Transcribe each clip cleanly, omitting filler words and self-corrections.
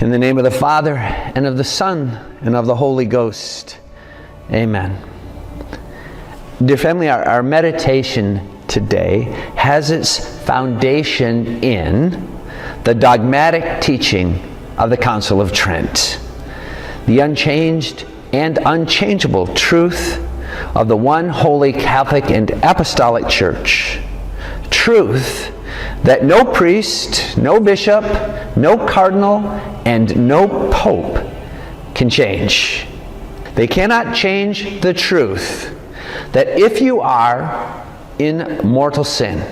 In the name of the Father, and of the Son, and of the Holy Ghost. Amen. Dear family, our meditation today has its foundation in the dogmatic teaching of the Council of Trent, the unchanged and unchangeable truth of the one holy Catholic and Apostolic Church. Truth that no priest, no bishop, no cardinal, and no pope can change. They cannot change the truth that if you are in mortal sin,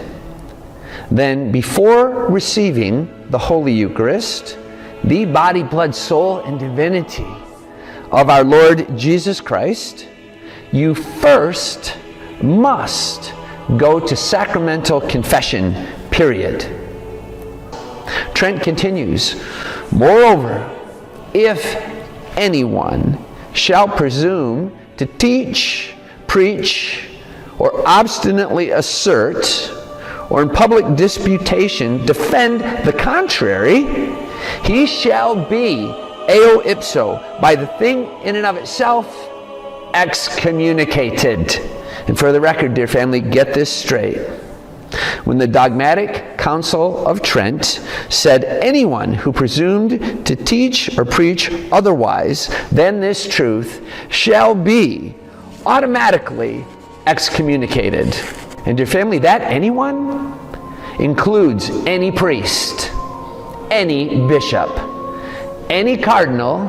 then before receiving the Holy Eucharist, the body, blood, soul, and divinity of our Lord Jesus Christ, you first must go to sacramental confession, period. Trent continues, moreover, if anyone shall presume to teach, preach, or obstinately assert, or in public disputation defend the contrary, he shall be eo ipso, by the thing in and of itself, excommunicated. And for the record, dear family, get this straight. When the dogmatic Council of Trent said anyone who presumed to teach or preach otherwise than this truth shall be automatically excommunicated. And dear family, that anyone includes any priest, any bishop, any cardinal,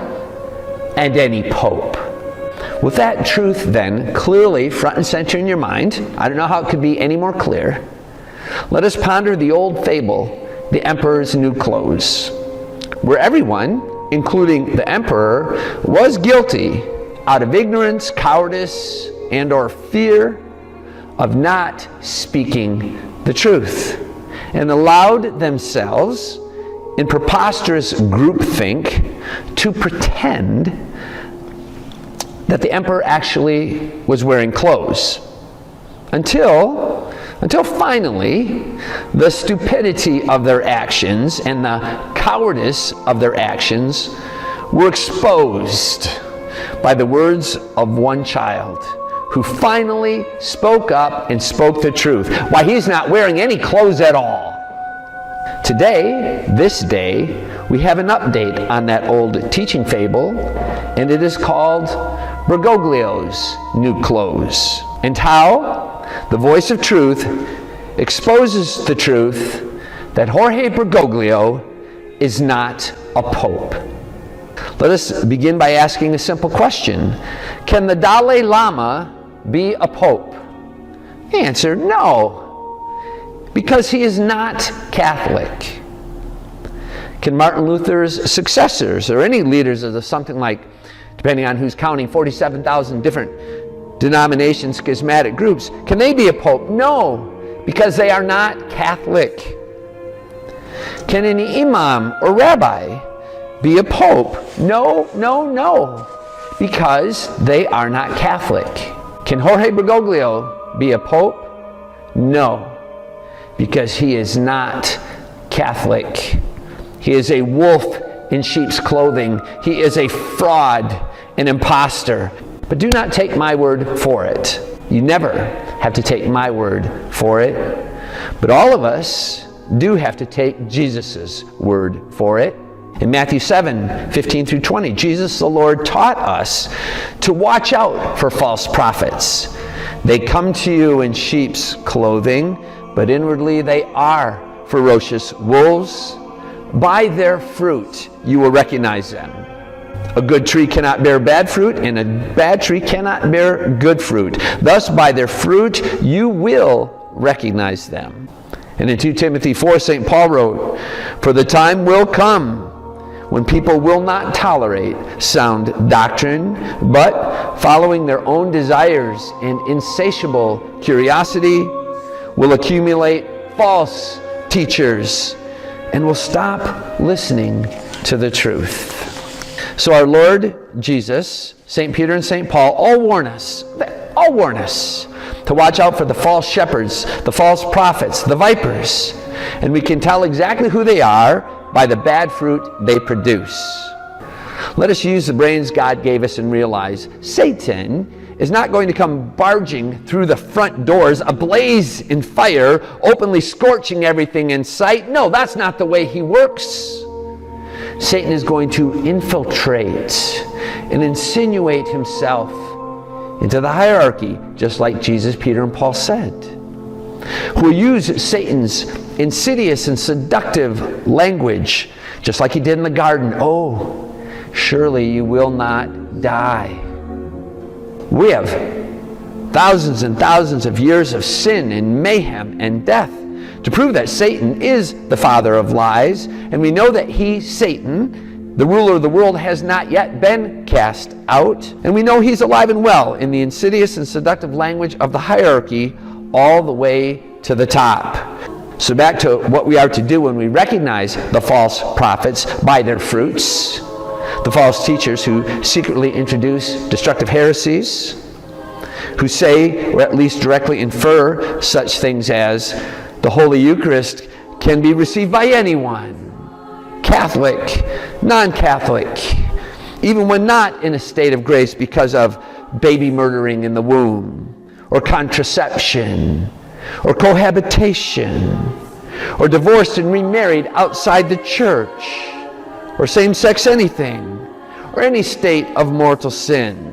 and any pope. With that truth then clearly front and center in your mind, I don't know how it could be any more clear, let us ponder the old fable, The Emperor's New Clothes, where everyone, including the emperor, was guilty out of ignorance, cowardice, and or fear of not speaking the truth, and allowed themselves in preposterous groupthink to pretend that the emperor actually was wearing clothes. Until finally, the stupidity of their actions and the cowardice of their actions were exposed by the words of one child who finally spoke up and spoke the truth. Why, he's not wearing any clothes at all. Today, this day, we have an update on that old teaching fable, and it is called Bergoglio's New Clothes, and how the voice of truth exposes the truth that Jorge Bergoglio is not a pope. Let us begin by asking a simple question. Can the Dalai Lama be a pope? The answer, no, because he is not Catholic. Can Martin Luther's successors, or any leaders of something like, depending on who's counting, 47,000 different denomination schismatic groups, can they be a pope? No, because they are not Catholic. Can any imam or rabbi be a pope? No, because they are not Catholic. Can Jorge Bergoglio be a pope? No, because he is not Catholic. He is a wolf in sheep's clothing. He is a fraud, an imposter. But do not take my word for it. You never have to take my word for it. But all of us do have to take Jesus' word for it. In Matthew 7:15 through 20, Jesus the Lord taught us to watch out for false prophets. They come to you in sheep's clothing, but inwardly they are ferocious wolves. By their fruit you will recognize them. A good tree cannot bear bad fruit, and a bad tree cannot bear good fruit. Thus, by their fruit you will recognize them. And in 2 Timothy 4, St. Paul wrote, for the time will come when people will not tolerate sound doctrine, but following their own desires and insatiable curiosity, will accumulate false teachers and will stop listening to the truth. So our Lord Jesus, St. Peter and St. Paul all warn us to watch out for the false shepherds, the false prophets, the vipers. And we can tell exactly who they are by the bad fruit they produce. Let us use the brains God gave us and realize Satan is not going to come barging through the front doors ablaze in fire, openly scorching everything in sight. No, that's not the way he works. Satan is going to infiltrate and insinuate himself into the hierarchy, just like Jesus, Peter, and Paul said. Who will use Satan's insidious and seductive language, just like he did in the garden. Oh, surely you will not die. We have thousands and thousands of years of sin and mayhem and death to prove that Satan is the father of lies, and we know that he, Satan, the ruler of the world, has not yet been cast out, and we know he's alive and well in the insidious and seductive language of the hierarchy all the way to the top. So back to what we are to do when we recognize the false prophets by their fruits, the false teachers who secretly introduce destructive heresies, who say, or at least directly infer, such things as the Holy Eucharist can be received by anyone, Catholic, non-Catholic, even when not in a state of grace because of baby murdering in the womb, or contraception, or cohabitation, or divorced and remarried outside the church, or same-sex anything, or any state of mortal sin.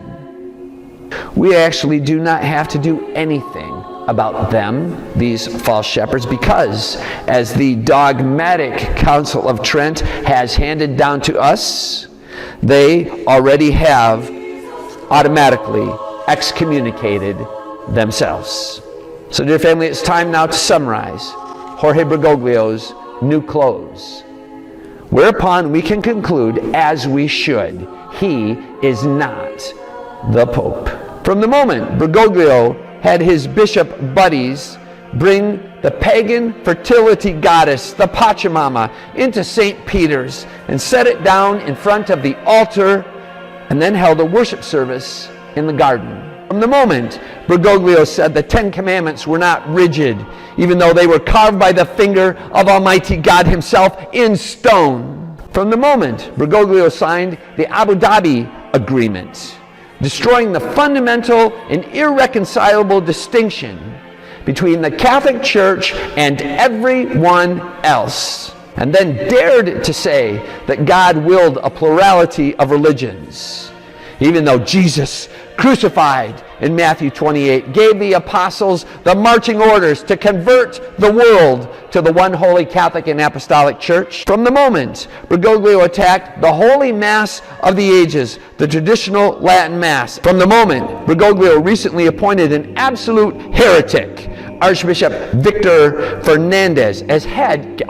We actually do not have to do anything about them, these false shepherds, because as the dogmatic Council of Trent has handed down to us, they already have automatically excommunicated themselves. So dear family, it's time now to summarize Jorge Bergoglio's new clothes, whereupon we can conclude, as we should, he is not the Pope. From the moment Bergoglio had his bishop buddies bring the pagan fertility goddess, the Pachamama, into St. Peter's and set it down in front of the altar, and then held a worship service in the garden. From the moment Bergoglio said the Ten Commandments were not rigid, even though they were carved by the finger of Almighty God himself in stone. From the moment Bergoglio signed the Abu Dhabi Agreement, destroying the fundamental and irreconcilable distinction between the Catholic Church and everyone else, and then dared to say that God willed a plurality of religions, even though Jesus, crucified in Matthew 28, gave the apostles the marching orders to convert the world to the one holy Catholic and Apostolic Church. From the moment Bergoglio attacked the Holy Mass of the ages, the traditional Latin Mass, from the moment Bergoglio recently appointed an absolute heretic, Archbishop Victor Fernandez, as head,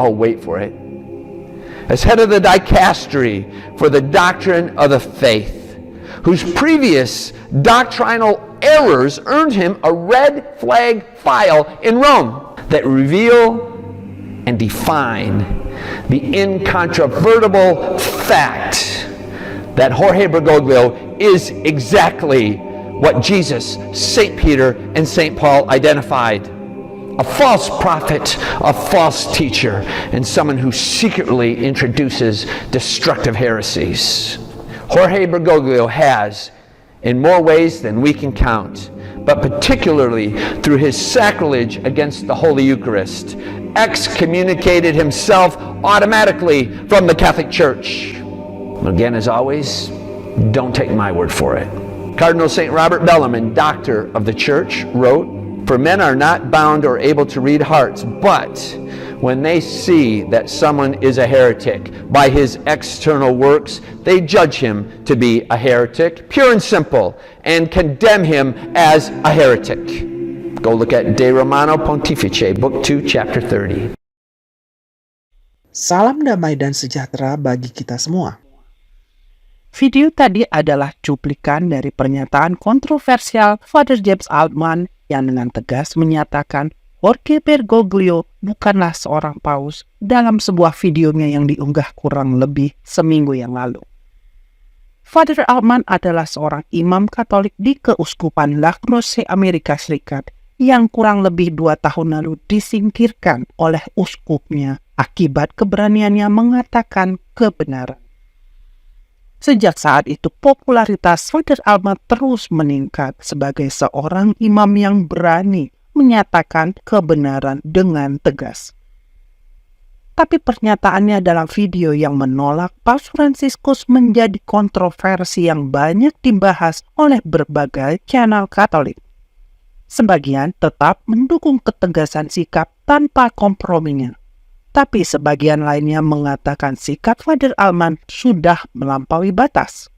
as head of the dicastery for the doctrine of the faith, whose previous doctrinal errors earned him a red flag file in Rome that reveal and define the incontrovertible fact that Jorge Bergoglio is exactly what Jesus, St. Peter, and St. Paul identified: a false prophet, a false teacher, and someone who secretly introduces destructive heresies. Jorge Bergoglio has, in more ways than we can count, but particularly through his sacrilege against the Holy Eucharist, excommunicated himself automatically from the Catholic Church. Again, as always, don't take my word for it. Cardinal St. Robert Bellarmine, doctor of the Church, wrote, "For men are not bound or able to read hearts, but when they see that someone is a heretic by his external works, they judge him to be a heretic, pure and simple, and condemn him as a heretic." Go look at De Romano Pontifice, Book 2, Chapter 30. Salam damai dan sejahtera bagi kita semua. Video tadi adalah cuplikan dari pernyataan kontroversial Father James Altman yang dengan tegas menyatakan Jorge Bergoglio bukanlah seorang paus dalam sebuah videonya yang diunggah kurang lebih seminggu yang lalu. Father Altman adalah seorang imam Katolik di Keuskupan La Crosse, Amerika Serikat, yang kurang lebih 2 tahun lalu disingkirkan oleh uskupnya akibat keberaniannya mengatakan kebenaran. Sejak saat itu, popularitas Father Alman terus meningkat sebagai seorang imam yang berani menyatakan kebenaran dengan tegas. Tapi pernyataannya dalam video yang menolak Paus Fransiskus menjadi kontroversi yang banyak dibahas oleh berbagai channel Katolik. Sebagian tetap mendukung ketegasan sikap tanpa komprominya. Tapi sebagian lainnya mengatakan sikap Father Alman sudah melampaui batas.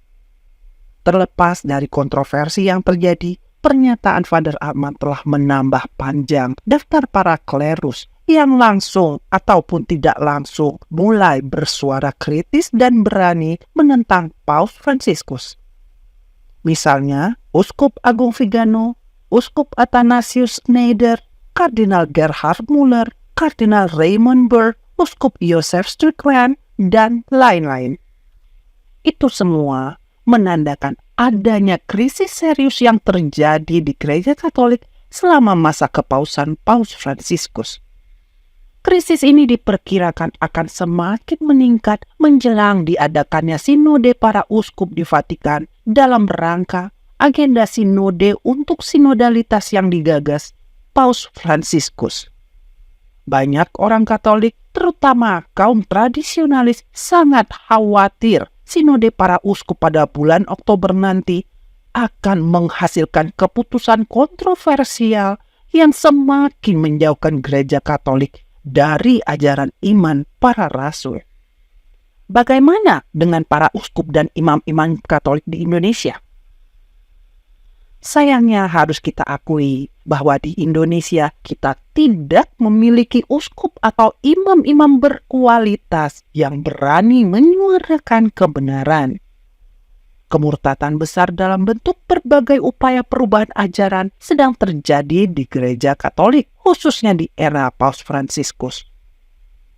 Terlepas dari kontroversi yang terjadi, pernyataan Father Alman telah menambah panjang daftar para klerus yang langsung ataupun tidak langsung mulai bersuara kritis dan berani menentang Paus Fransiskus. Misalnya, Uskup Agung Vigano, Uskup Athanasius Schneider, Kardinal Gerhard Müller, Kardinal Raymond Burr, Uskup Joseph Strickland, dan lain-lain. Itu semua menandakan adanya krisis serius yang terjadi di Gereja Katolik selama masa kepausan Paus Fransiskus. Krisis ini diperkirakan akan semakin meningkat menjelang diadakannya sinode para uskup di Vatikan dalam rangka agenda sinode untuk sinodalitas yang digagas Paus Fransiskus. Banyak orang Katolik, terutama kaum tradisionalis, sangat khawatir sinode para uskup pada bulan Oktober nanti akan menghasilkan keputusan kontroversial yang semakin menjauhkan Gereja Katolik dari ajaran iman para rasul. Bagaimana dengan para uskup dan imam-imam Katolik di Indonesia? Sayangnya harus kita akui bahwa di Indonesia kita tidak memiliki uskup atau imam-imam berkualitas yang berani menyuarakan kebenaran. Kemurtatan besar dalam bentuk berbagai upaya perubahan ajaran sedang terjadi di Gereja Katolik, khususnya di era Paus Fransiskus.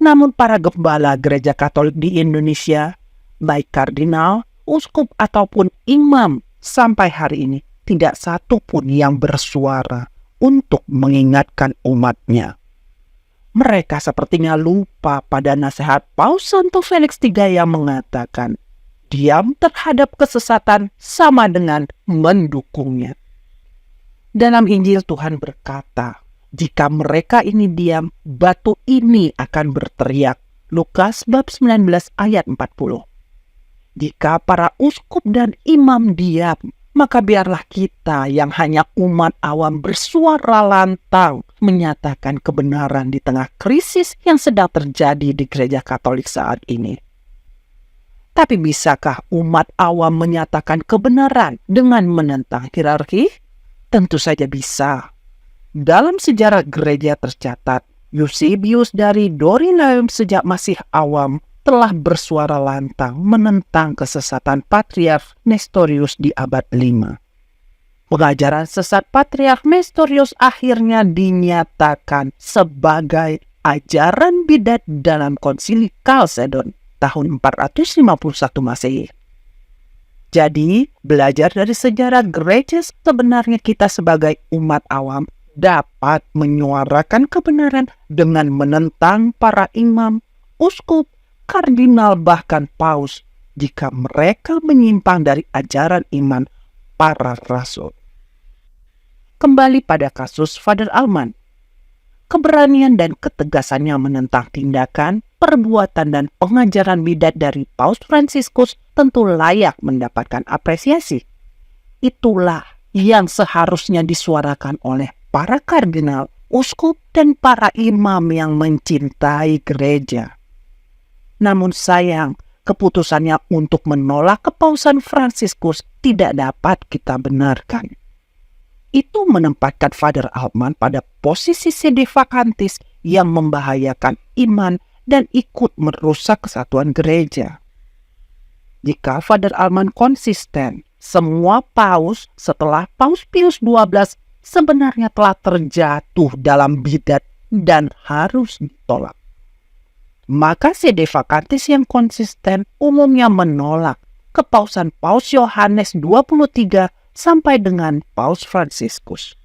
Namun para gembala Gereja Katolik di Indonesia, baik kardinal, uskup ataupun imam sampai hari ini, tidak satu pun yang bersuara untuk mengingatkan umatnya. Mereka sepertinya lupa pada nasihat Paus Santo Felix III yang mengatakan, diam terhadap kesesatan sama dengan mendukungnya. Dalam Injil Tuhan berkata, jika mereka ini diam, batu ini akan berteriak. Lukas bab 19 ayat 40. Jika para uskup dan imam diam, maka biarlah kita yang hanya umat awam bersuara lantang menyatakan kebenaran di tengah krisis yang sedang terjadi di Gereja Katolik saat ini. Tapi bisakah umat awam menyatakan kebenaran dengan menentang hierarki? Tentu saja bisa. Dalam sejarah gereja tercatat, Eusebius dari Dorylaeum sejak masih awam telah bersuara lantang menentang kesesatan Patriark Nestorius di abad 5. Pengajaran sesat Patriark Nestorius akhirnya dinyatakan sebagai ajaran bidat dalam Konsili Chalcedon tahun 451 Masehi. Jadi, belajar dari sejarah gereja, sebenarnya kita sebagai umat awam dapat menyuarakan kebenaran dengan menentang para imam, uskup, kardinal bahkan paus jika mereka menyimpang dari ajaran iman para rasul. Kembali pada kasus Father Alman. Keberanian dan ketegasannya menentang tindakan, perbuatan dan pengajaran bidat dari Paus Fransiskus tentu layak mendapatkan apresiasi. Itulah yang seharusnya disuarakan oleh para kardinal, uskup, dan para imam yang mencintai gereja. Namun sayang, keputusannya untuk menolak kepausan Fransiskus tidak dapat kita benarkan. Itu menempatkan Father Alman pada posisi sede vacantis yang membahayakan iman dan ikut merusak kesatuan gereja. Jika Father Alman konsisten, semua paus setelah Paus Pius XII sebenarnya telah terjatuh dalam bidat dan harus ditolak. Maka sede vacantis yang konsisten umumnya menolak kepausan Paus Yohanes 23 sampai dengan Paus Fransiskus.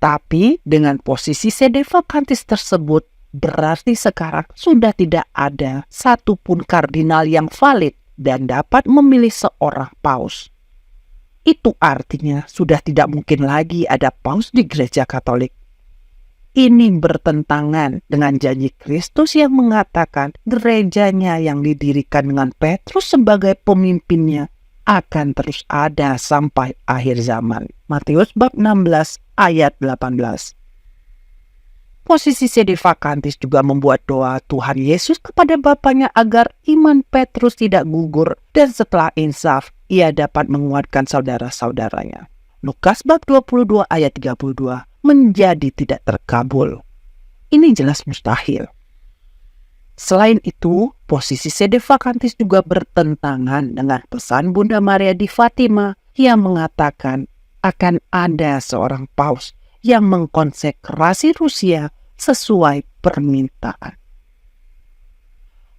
Tapi dengan posisi sede vakantis tersebut, berarti sekarang sudah tidak ada satupun kardinal yang valid dan dapat memilih seorang paus. Itu artinya sudah tidak mungkin lagi ada paus di Gereja Katolik. Ini bertentangan dengan janji Kristus yang mengatakan gerejanya yang didirikan dengan Petrus sebagai pemimpinnya akan terus ada sampai akhir zaman. Matius bab 16 ayat 18. Posisi sede vakantis juga membuat doa Tuhan Yesus kepada Bapaknya agar iman Petrus tidak gugur dan setelah insaf ia dapat menguatkan saudara-saudaranya. Lukas bab 22 ayat 32 menjadi tidak terkabul. Ini jelas mustahil. Selain itu, posisi sede vakantis juga bertentangan dengan pesan Bunda Maria di Fatima yang mengatakan akan ada seorang paus yang mengkonsekrasi Rusia sesuai permintaan.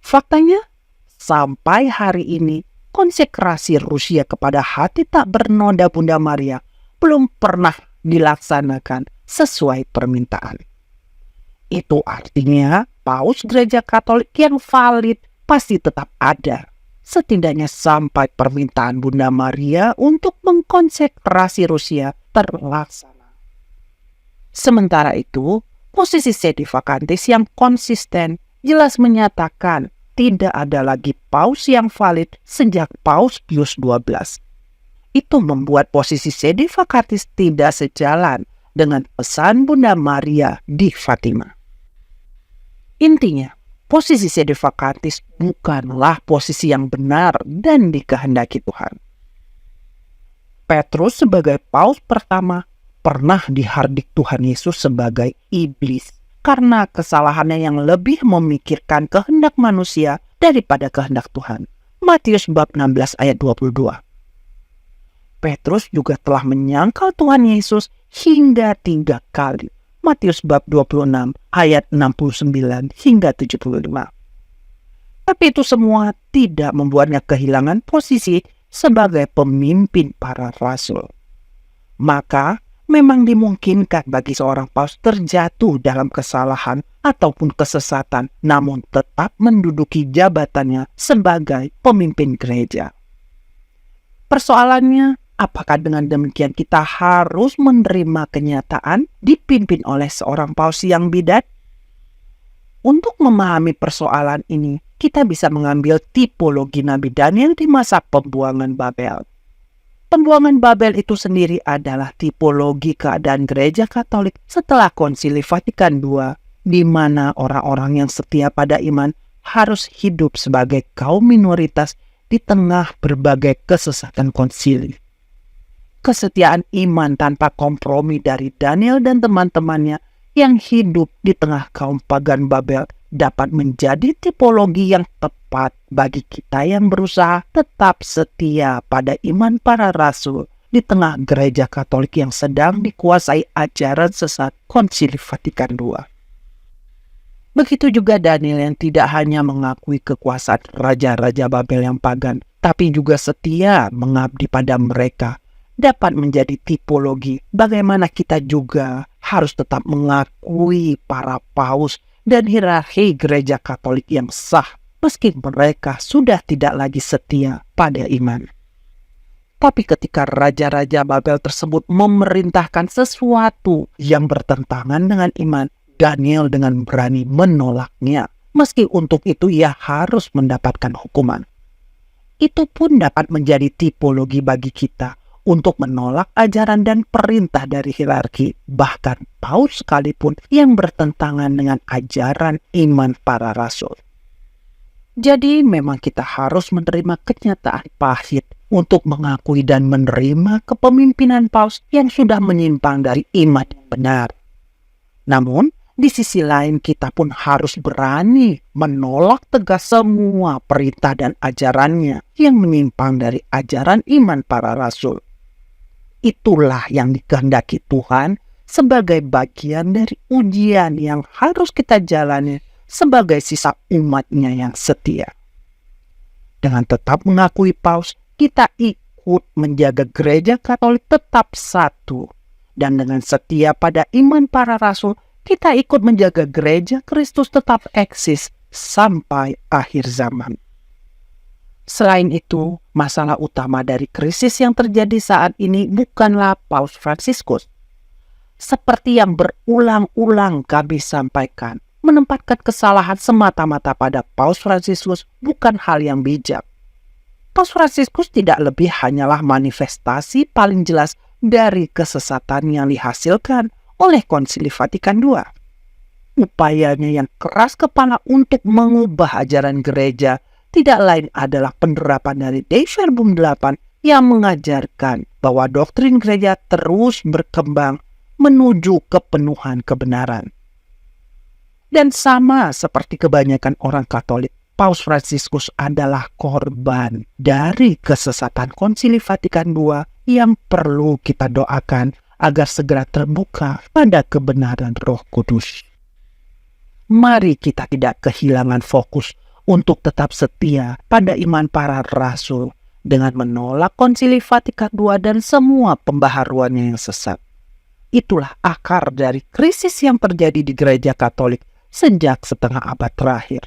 Faktanya, sampai hari ini, konsekrasi Rusia kepada hati tak bernoda Bunda Maria belum pernah dilaksanakan sesuai permintaan. Itu artinya paus Gereja Katolik yang valid pasti tetap ada, setidaknya sampai permintaan Bunda Maria untuk mengkonsekrasi Rusia terlaksana. Sementara itu, posisi sede vakantis yang konsisten jelas menyatakan tidak ada lagi paus yang valid sejak Paus Pius XII. Itu membuat posisi sede vakantis tidak sejalan dengan pesan Bunda Maria di Fatima. Intinya, posisi sede vakantis bukanlah posisi yang benar dan dikehendaki Tuhan. Petrus sebagai paus pertama pernah dihardik Tuhan Yesus sebagai iblis karena kesalahannya yang lebih memikirkan kehendak manusia daripada kehendak Tuhan. Matius bab 16 ayat 22. Petrus juga telah menyangkal Tuhan Yesus hingga 3 kali. Matius bab 26 ayat 69 hingga 75. Tapi itu semua tidak membuatnya kehilangan posisi sebagai pemimpin para rasul. Maka memang dimungkinkan bagi seorang paus terjatuh dalam kesalahan ataupun kesesatan, namun tetap menduduki jabatannya sebagai pemimpin gereja. Persoalannya, apakah dengan demikian kita harus menerima kenyataan dipimpin oleh seorang paus yang bidat? Untuk memahami persoalan ini, kita bisa mengambil tipologi Nabi Daniel di masa pembuangan Babel. Pembuangan Babel itu sendiri adalah tipologi keadaan Gereja Katolik setelah Konsili Vatikan II, di mana orang-orang yang setia pada iman harus hidup sebagai kaum minoritas di tengah berbagai kesesatan konsili. Kesetiaan iman tanpa kompromi dari Daniel dan teman-temannya yang hidup di tengah kaum pagan Babel dapat menjadi tipologi yang tepat bagi kita yang berusaha tetap setia pada iman para rasul di tengah Gereja Katolik yang sedang dikuasai ajaran sesat Konsili Vatikan II. Begitu juga Daniel yang tidak hanya mengakui kekuasaan raja-raja Babel yang pagan, tapi juga setia mengabdi pada mereka, dapat menjadi tipologi bagaimana kita juga harus tetap mengakui para paus dan hierarki Gereja Katolik yang sah, meski mereka sudah tidak lagi setia pada iman. Tapi ketika raja-raja Babel tersebut memerintahkan sesuatu yang bertentangan dengan iman, Daniel dengan berani menolaknya, meski untuk itu ia harus mendapatkan hukuman. Itu pun dapat menjadi tipologi bagi kita untuk menolak ajaran dan perintah dari hierarki, bahkan paus sekalipun yang bertentangan dengan ajaran iman para rasul. Jadi memang kita harus menerima kenyataan pahit untuk mengakui dan menerima kepemimpinan paus yang sudah menyimpang dari iman yang benar. Namun, di sisi lain kita pun harus berani menolak tegas semua perintah dan ajarannya yang menyimpang dari ajaran iman para rasul. Itulah yang dikehendaki Tuhan sebagai bagian dari ujian yang harus kita jalani sebagai sisa umatnya yang setia. Dengan tetap mengakui paus, kita ikut menjaga Gereja Katolik tetap satu Dan dengan setia pada iman para rasul, kita ikut menjaga gereja Kristus tetap eksis sampai akhir zaman. Selain itu, masalah utama dari krisis yang terjadi saat ini bukanlah Paus Fransiskus. Seperti yang berulang-ulang kami sampaikan, menempatkan kesalahan semata-mata pada Paus Fransiskus bukan hal yang bijak. Paus Fransiskus tidak lebih hanyalah manifestasi paling jelas dari kesesatan yang dihasilkan oleh Konsili Vatikan II. Upayanya yang keras kepala untuk mengubah ajaran gereja tidak lain adalah penerapan dari Dei Verbum 8 yang mengajarkan bahwa doktrin gereja terus berkembang menuju kepenuhan kebenaran. Dan sama seperti kebanyakan orang Katolik, Paus Fransiskus adalah korban dari kesesatan Konsili Vatikan II yang perlu kita doakan agar segera terbuka pada kebenaran Roh Kudus. Mari kita tidak kehilangan fokus untuk tetap setia pada iman para rasul dengan menolak Konsili Vatikan II dan semua pembaharuannya yang sesat. Itulah akar dari krisis yang terjadi di gereja Katolik sejak setengah abad terakhir.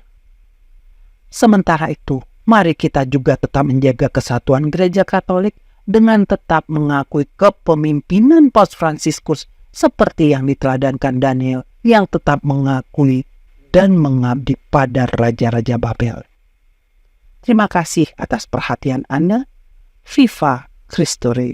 Sementara itu, mari kita juga tetap menjaga kesatuan gereja Katolik dengan tetap mengakui kepemimpinan Paus Fransiskus seperti yang diteladankan Daniel yang tetap mengakui dan mengabdi pada Raja-Raja Babel. Terima kasih atas perhatian Anda. Viva Christus Rey.